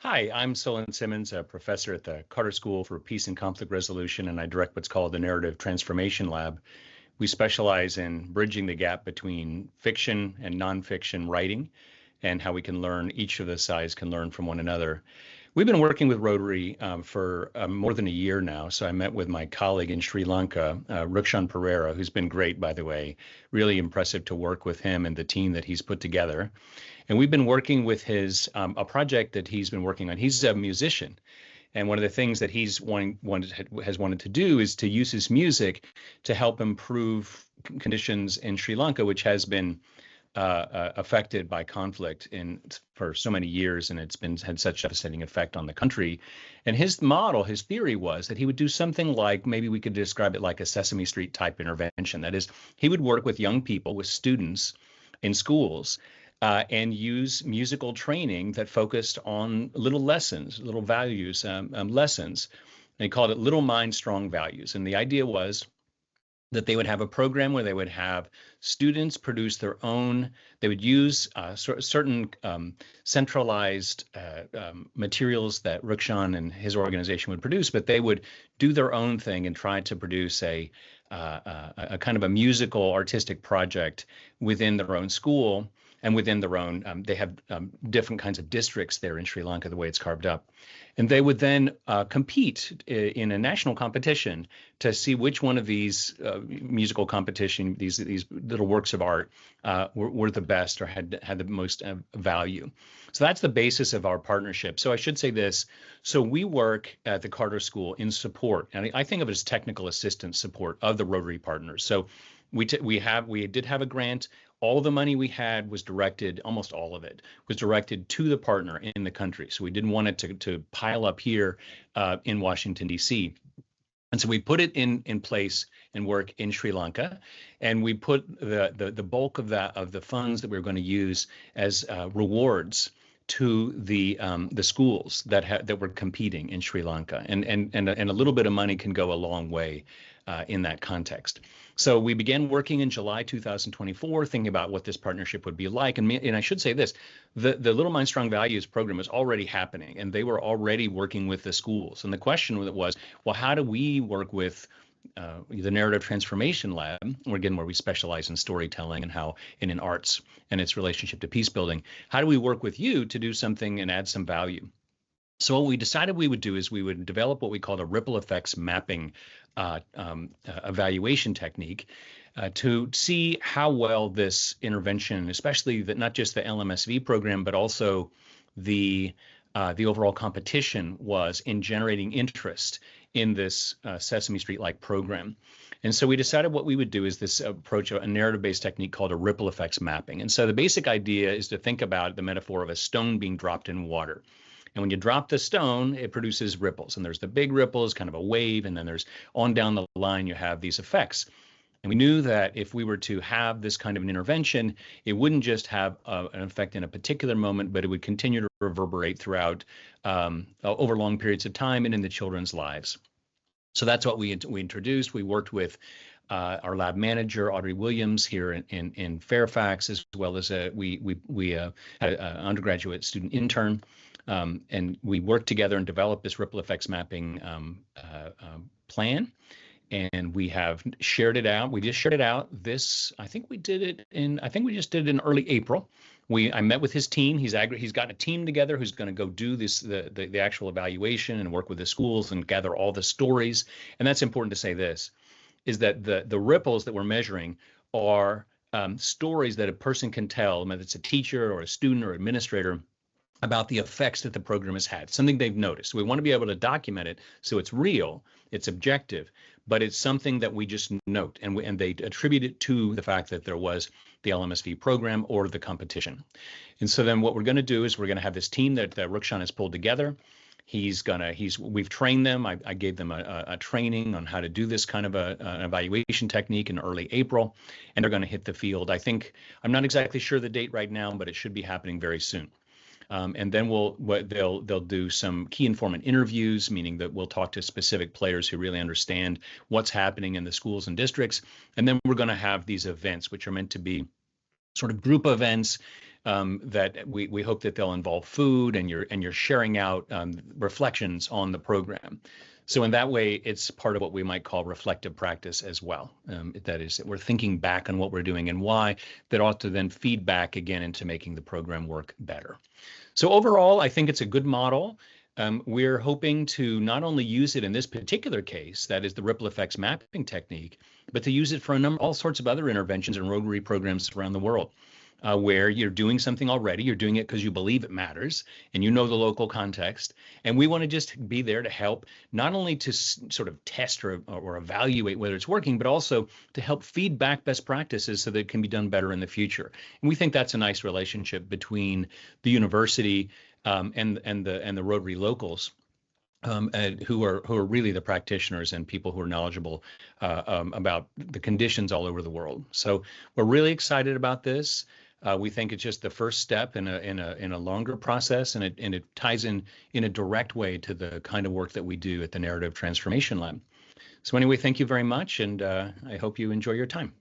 Hi, I'm Solon Simmons, a professor at the Carter School for Peace and Conflict Resolution, and I direct what's called the Narrative Transformation Lab. We specialize in bridging the gap between fiction and nonfiction writing and how we can learn, each of the sides can learn from one another. We've been working with Rotary for more than a year now. So I met with my colleague in Sri Lanka, Rukshan Pereira, who's been great, by the way. Really impressive to work with him and the team that he's put together. And we've been working with his a project that he's been working on. He's a musician, and one of the things that has wanted to do is to use his music to help improve conditions in Sri Lanka, which has been affected by conflict for so many years, and it's had such a devastating effect on the country. And his model, his theory was that he would do something like, maybe we could describe it like a Sesame Street type intervention. That is, he would work with young people, with students in schools, and use musical training that focused on little lessons, little values, lessons. And he called it Little Mind, Strong Values. And the idea was that they would have a program where they would have students produce their own, they would use certain centralized materials that Rukshan and his organization would produce, but they would do their own thing and try to produce a kind of a musical artistic project within their own school and within their own, they have different kinds of districts there in Sri Lanka, the way it's carved up. And they would then compete in a national competition to see which one of these musical competition, these little works of art were the best or had the most value. So that's the basis of our partnership. So I should say this. So we work at the Carter School in support, and I think of it as technical assistance support of the Rotary partners. So we did have a grant. All the money we had was directed, almost all of it, was directed to the partner in the country. So we didn't want it to pile up here in Washington, D.C. And so we put it in place and work in Sri Lanka, and we put the bulk of the funds that we were going to use as rewards to the schools that were competing in Sri Lanka, and a little bit of money can go a long way in that context. So we began working in July 2024, thinking about what this partnership would be like. And I should say this, the Little Mind Strong Values program was already happening, and they were already working with the schools. And the question was, well, how do we work with the Narrative Transformation Lab, where we specialize in storytelling and in arts and its relationship to peace building? How do we work with you to do something and add some value? So what we decided we would do is we would develop what we called a ripple effects mapping evaluation technique to see how well this intervention, especially not just the LMSV program, but also the overall competition, was in generating interest in this Sesame Street-like program. And so we decided what we would do is this approach, a narrative-based technique called a ripple effects mapping. And so the basic idea is to think about the metaphor of a stone being dropped in water. And when you drop the stone, it produces ripples. And there's the big ripples, kind of a wave. And then there's on down the line, you have these effects. And we knew that if we were to have this kind of an intervention, it wouldn't just have an effect in a particular moment, but it would continue to reverberate throughout over long periods of time and in the children's lives. So that's what we introduced. We worked with our lab manager, Audrey Williams, here in Fairfax, as well as we had an undergraduate student intern. And we worked together and developed this ripple effects mapping plan. And we have shared it out. We just shared it out I think we just did it in early April. I met with his team. He's got a team together who's going to go do the actual evaluation and work with the schools and gather all the stories. And that's important to say this, is that the ripples that we're measuring are stories that a person can tell, whether it's a teacher or a student or administrator, about the effects that the program has had, something they've noticed. We want to be able to document it so it's real, it's objective, but it's something that we just note, and they attribute it to the fact that there was the LMSV program or the competition. And so then what we're going to do is we're going to have this team that Rukshan has pulled together. We've trained them. I gave them a training on how to do this kind of an evaluation technique in early April, and they're going to hit the field. I'm not exactly sure the date right now, but it should be happening very soon. And then they'll do some key informant interviews, meaning that we'll talk to specific players who really understand what's happening in the schools and districts. And then we're going to have these events, which are meant to be sort of group events that we hope that they'll involve food, and you're sharing out reflections on the program. So in that way, it's part of what we might call reflective practice as well. That is, that we're thinking back on what we're doing and why, that ought to then feed back again into making the program work better. So overall, I think it's a good model. We're hoping to not only use it in this particular case, that is the ripple effects mapping technique, but to use it for all sorts of other interventions and Rotary programs around the world. Where you're doing something already, you're doing it because you believe it matters and you know the local context. And we want to just be there to help, not only to sort of test or evaluate whether it's working, but also to help feed back best practices so that it can be done better in the future. And we think that's a nice relationship between the university and the Rotary locals. Who are really the practitioners and people who are knowledgeable about the conditions all over the world. So we're really excited about this. We think it's just the first step in a longer process, and it ties in a direct way to the kind of work that we do at the Narrative Transformation Lab. So anyway, thank you very much, and I hope you enjoy your time.